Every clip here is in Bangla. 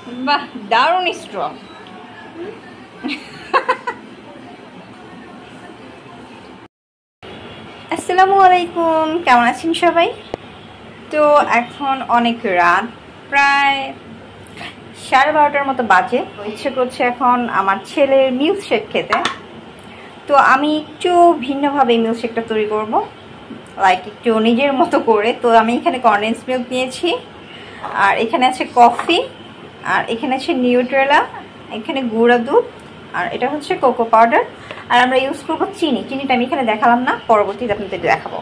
বাহ, দারুণ স্ট্রং। আসসালামু আলাইকুম, কেমন আছেন সবাই? তো এখন অনেক রাত, প্রায় 12:30টার মতো বাজে। ইচ্ছে করছে এখন আমার ছেলের মিল্কশেক খেতে। তো আমি একটু ভিন্নভাবে মিল্কশেকটা তৈরি করব, লাইক একটু নিজের মতো করে। তো আমি এখানে কনডেন্স মিল্ক নিয়েছি, আর এখানে আছে কফি, আর এখানে আছে নিউট্রেলা, এখানে গুঁড়া দুধ, আর এটা হচ্ছে কোকো পাউডার। আর আমরা ইউজ করবো চিনিটা আমি এখানে দেখালাম না, পরবর্তীতে আপনাদের দেখাবো।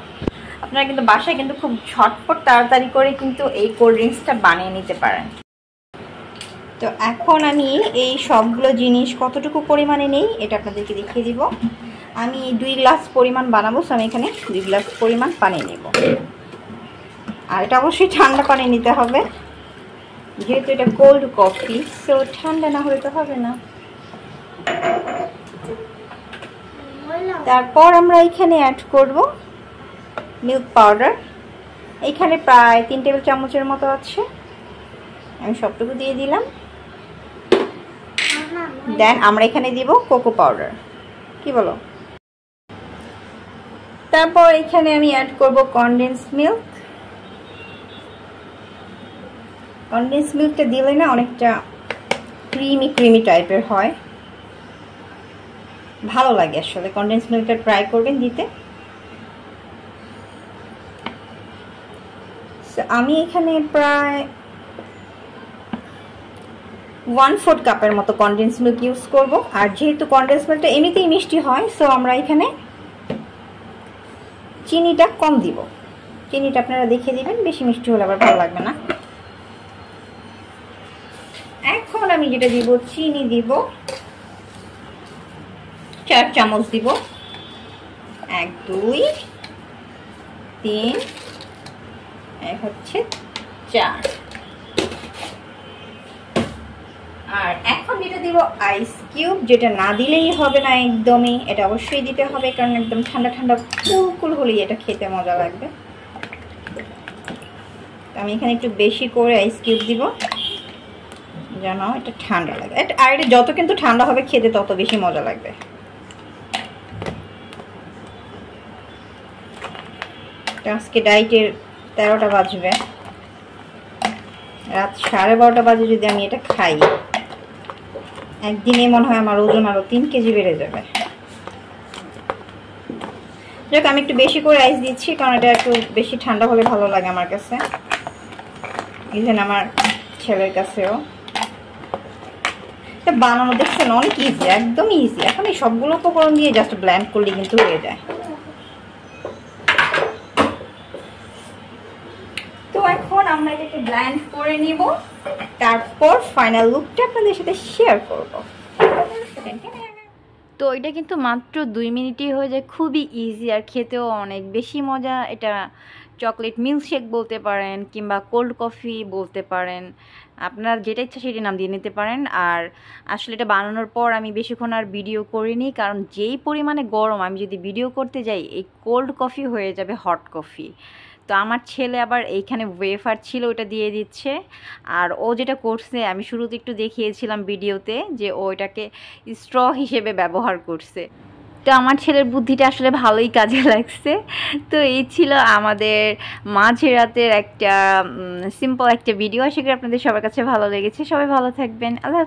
আপনারা কিন্তু বাসায় কিন্তু খুব ঝটপট তাড়াতাড়ি করে কিন্তু এই কোল্ড ড্রিঙ্কসটা বানিয়ে নিতে পারেন। তো এখন আমি এই সবগুলো জিনিস কতটুকু পরিমাণে নেই এটা আপনাদেরকে দেখিয়ে দিব। আমি 2 গ্লাস পরিমাণ বানাবো, সো আমি এখানে 2 গ্লাস পরিমাণ পানি নেব। আর এটা অবশ্যই ঠান্ডা পানি নিতে হবে, যেহেতু এটা কোল্ড কফি, সো ঠান্ডা না হলে তো হবে না। তারপর আমরা এখানে অ্যাড করব মিল্ক পাউডার। এখানে প্রায় 3 টেবিল চামচের মতো আছে, আমি সবটুকু দিয়ে দিলাম। দেন আমরা এখানে দিব কোকো পাউডার, কি বলো? তারপর এখানে আমি অ্যাড করব কনডেন্স মিল্ক। কনডেন্স মিল্কটা দিলে না অনেকটা ক্রিমি টাইপের হয়, ভালো লাগে আসলে। কনডেন্স মিল্কটা ট্রাই করবেন দিতে। আমি এখানে প্রায় 1/4 কাপের মতো কনডেন্স মিল্ক ইউজ করব। আর যেহেতু কনডেন্স মিল্কটা এমনিতেই মিষ্টি হয়, সো আমরা এখানে চিনিটা কম দিব। চিনিটা আপনারা দেখে দিবেন, বেশি মিষ্টি হলে আবার ভালো লাগবে না। এখন আমি যেটা দিব, চিনি দিব 4 চামচ দিব। 1 2 3 হচ্ছে 4। আর এখন যেটা দিব আইস কিউব, যেটা না দিলেই হবে না একদমই, এটা অবশ্যই দিতে হবে, কারণ একদম ঠান্ডা ঠান্ডা কুল হলেই এটা খেতে মজা লাগবে। আমি এখানে একটু বেশি করে আইস কিউব দিব, যেন এটা ঠান্ডা লাগে। আর এটা যত কিন্তু ঠান্ডা হবে খেতে তত বেশি মজা লাগবে। আজকে ডাইটের 13টা বাজবে, রাত 12:30 বাজে যদি আমি এটা খাই, একদিনে মনে হয় আমার ওজন আরো 3 কেজি বেড়ে যাবে। যাক, আমি একটু বেশি করে আইস দিচ্ছি, কারণ এটা একটু বেশি ঠান্ডা হলে ভালো লাগে আমার কাছে, ইভেন আমার ছেলের কাছেও। এটা বানানো দেখছেন অনেক ইজি, একদম ইজি। এখন এই সবগুলো উপকরণ দিয়ে জাস্ট ব্লেন্ড করলে কিন্তু হয়ে যায়। তো এখন আমরা এটাকে ব্লেন্ড করে নিব, তারপর ফাইনাল লুকটা আপনাদের সাথে শেয়ার করব। তো এটা কিন্তু মাত্র 2 মিনিটই হয়ে যায়, খুবই ইজি আর খেতেও অনেক বেশি মজা। এটা চকলেট মিল্কশেক বলতে পারেন, কিংবা কোল্ড কফি বলতে পারেন, আপনার যেটা ইচ্ছা সেটি নাম দিয়ে নিতে পারেন। আর আসলে এটা বানানোর পর আমি বেশিক্ষণ আর ভিডিও করিনি, কারণ যেই পরিমাণে গরম, আমি যদি ভিডিও করতে যাই এই কোল্ড কফি হয়ে যাবে হট কফি। তো আমার ছেলে আবার এইখানে ওয়েফার ছিল, ওটা দিয়ে দিচ্ছে। আর ও যেটা করছে, আমি শুরুতে একটু দেখিয়েছিলাম ভিডিওতে, যে ও এটাকে স্ট্র হিসেবে ব্যবহার করছে। তো আমার ছেলের বুদ্ধিটা আসলে ভালোই কাজে লাগছে। তো এই ছিল আমাদের মাঝরাতের একটা সিম্পল একটা ভিডিও। আশা করি আপনাদের সবার কাছে ভালো লেগেছে। সবাই ভালো থাকবেন। আল্লাহ হাফেজ।